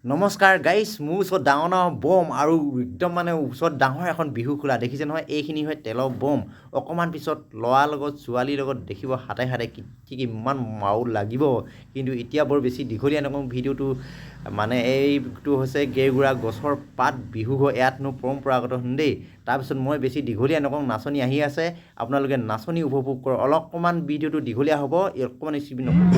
নমস্কাৰ গাইছ, মোৰ ওচৰত ডাঙৰ ডাঙৰ বম আৰু একদম মানে ওচৰত ডাঙৰ এখন বিহু খোলা দেখিছে নহয়। এইখিনি হয় তেলৰ বম। অকণমান পিছত ল'ৰাৰ লগত ছোৱালীৰ লগত দেখিব হাতে হাতে কি ইমান মাউল লাগিব। কিন্তু এতিয়া বৰ বেছি দীঘলীয়া নকওঁ ভিডিঅ'টো। মানে এইটো হৈছে গেৰুৰা গছৰ পাত বিহু হয় ইয়াতনো পৰম্পৰাগত দেই। তাৰপিছত মই বেছি দীঘলীয়া নকওঁ, নাচনি আহি আছে, আপোনালোকে নাচনি উপভোগ কৰক। অলপমান ভিডিঅ'টো দীঘলীয়া হ'ব, অকণমান স্কিপ নকৰিব।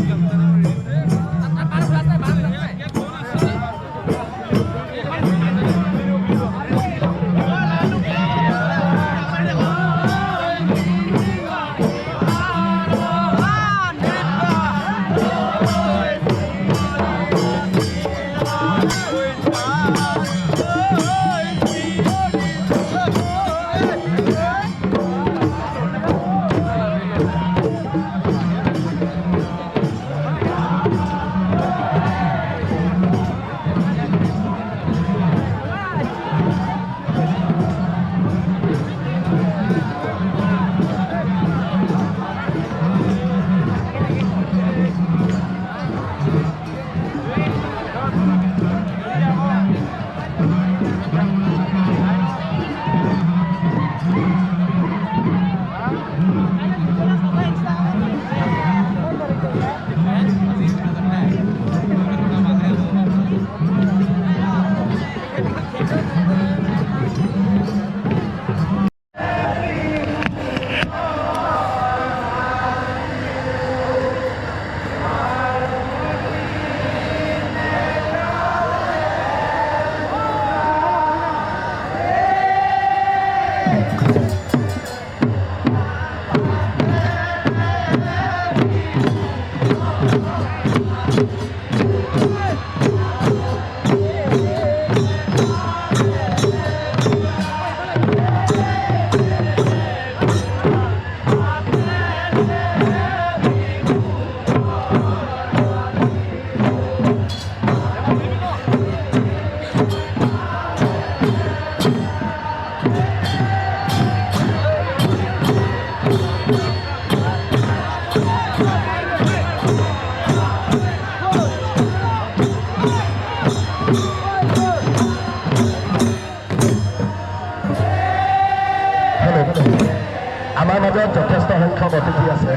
আমাৰ মাজত যথেষ্ট সংখ্যক অতিথি আছে।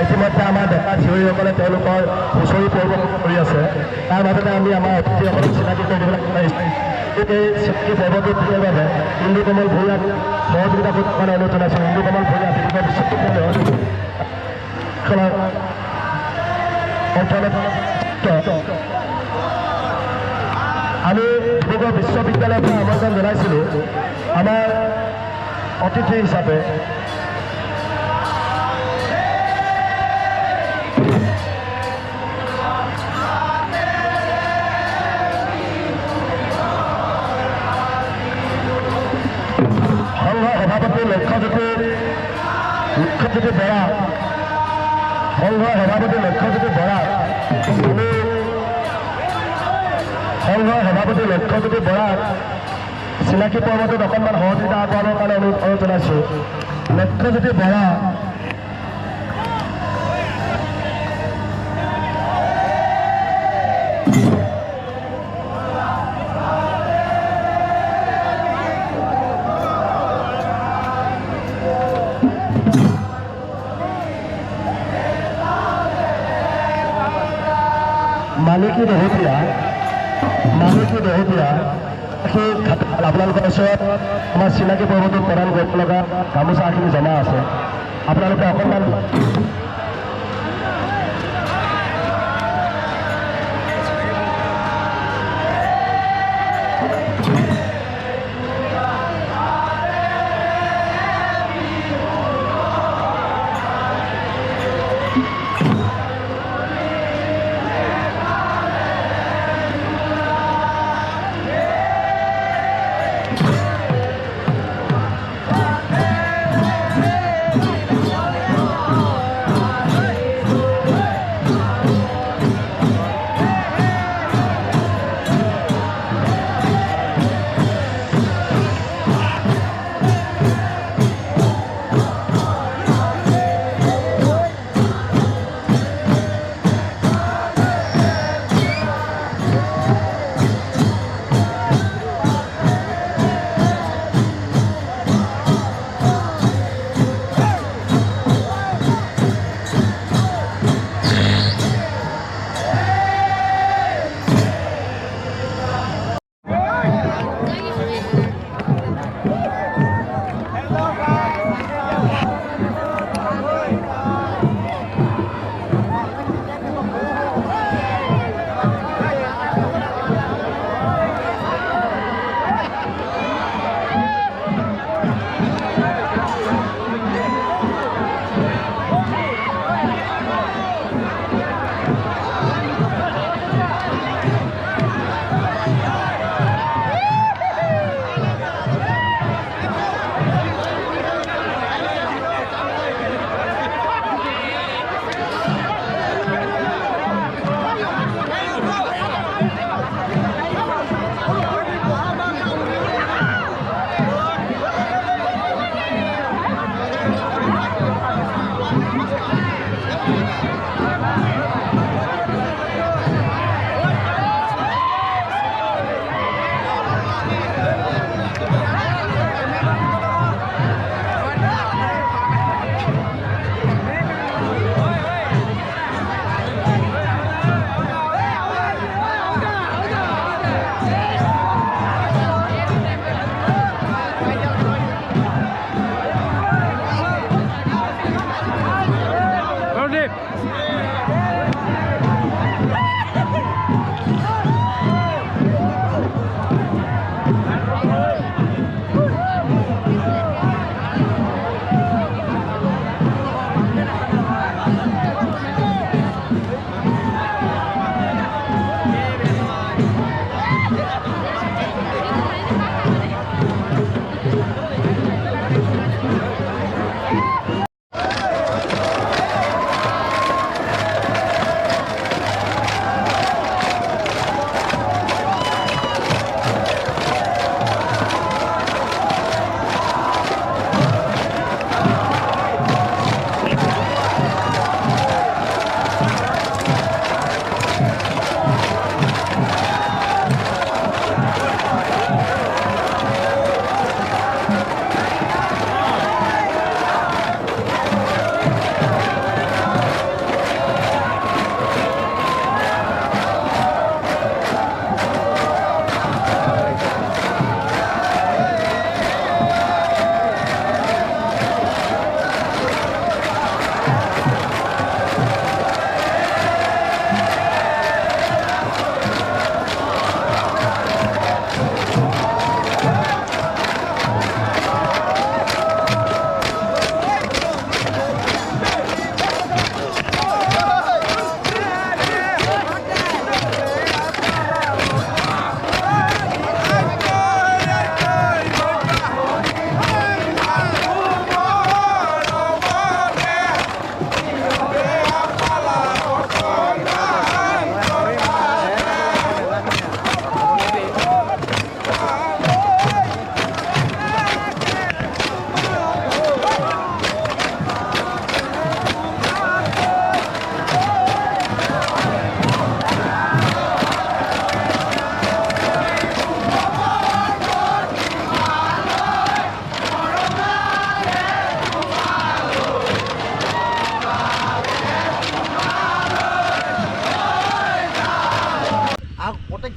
ইতিমধ্যে আমাৰ ডেকা জীয়ৰীসকলে তেওঁলোকৰ হুঁচৰি পৰিৱেশন কৰি আছে। তাৰ মাজতে আমি আমাৰ অতিথিসকলক চিনাকি কৰি দিবলৈ বিচাৰিছোঁ। এই চিনাকি পৰ্বটো দিয়াৰ বাবে ইন্দুকমল ভূঞাক সহযোগিতা কৰি অনুৰোধ জনাইছোঁ। ইন্দুকমল ভূঞা ডিব্ৰুগড় বিশ্ববিদ্যালয়ৰ আমি ডিব্ৰুগড় বিশ্ববিদ্যালয়ৰ পৰা আমন্ত্ৰণ জনাইছিলোঁ আমাৰ অতিথি হিচাপে সংঘৰ সভাপতি লক্ষ্যজ্যোতি বৰা, সংঘৰ সভাপতি লক্ষ্যজ্যোতি বৰা, সংঘৰ সভাপতি লক্ষ্যজ্যোতি বৰাক চিনাকি পৰ্বটোত অকণমান সহযোগিতা আগবঢ়াবৰ কাৰণে অনুৰোধ জনাইছোঁ। লক্ষ্যজ্যোতি বৰা মালিকী দহোটীয়া সেই আপোনালোকৰ ওচৰত আমাৰ চিনাকি পৰ্বটোত প্ৰদান কৰিব লগা গামোচাখিনি জমা আছে। আপোনালোকে অকণমান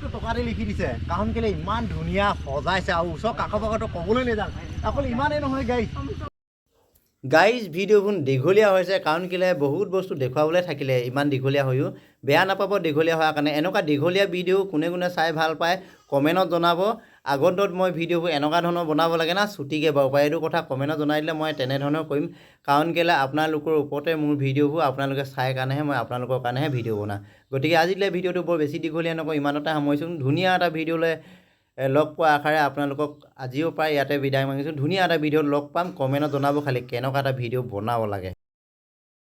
প্ৰত্যেকটো টকাতে লিখি দিছে কাৰণ কেলে ইমান ধুনীয়া সজাইছে আৰু ওচৰ কাষৰ পাখৰটো ক'বলৈ নেজান অকল ইমানেই নহয় গাইজ ভিডিঅ'বোৰ দীঘলীয়া হৈছে কাৰণ কেলে বহুত বস্তু দেখুৱাবলৈ থাকিলে ইমান দীঘলীয়া হৈও বেয়া নাপাব দীঘলীয়া হোৱাৰ কাৰণে এনেকুৱা দীঘলীয়া ভিডিঅ' কোনে কোনে চাই ভাল পায় কমেণ্টত জনাব আগন্তত মই ভিডিঅ'বোৰ এনেকুৱা ধৰণৰ বনাব লাগে না ছুটিকৈ বাৰু পায় এইটো কথা কমেণ্টত জনাই দিলে মই তেনেধৰণৰ কৰিম কাৰণ কেলে আপোনালোকৰ ওপৰতে মোৰ ভিডিঅ'বোৰ আপোনালোকে চাই কাৰণেহে মই আপোনালোকৰ কাৰণেহে ভিডিঅ' বনাওঁ গতিকে আজিলৈ ভিডিঅ'টো বৰ বেছি দীঘলীয়া নকওঁ ইমানতে সামৰিছোঁ ধুনীয়া এটা ভিডিঅ'লৈ লগ পোৱা আশাৰে আপোনালোকক আজিও প্ৰায় ইয়াতে বিদায় মাগিছোঁ ধুনীয়া এটা ভিডিঅ'ত লগ পাম কমেণ্টত জনাব খালি কেনেকুৱা এটা ভিডিঅ' বনাব লাগে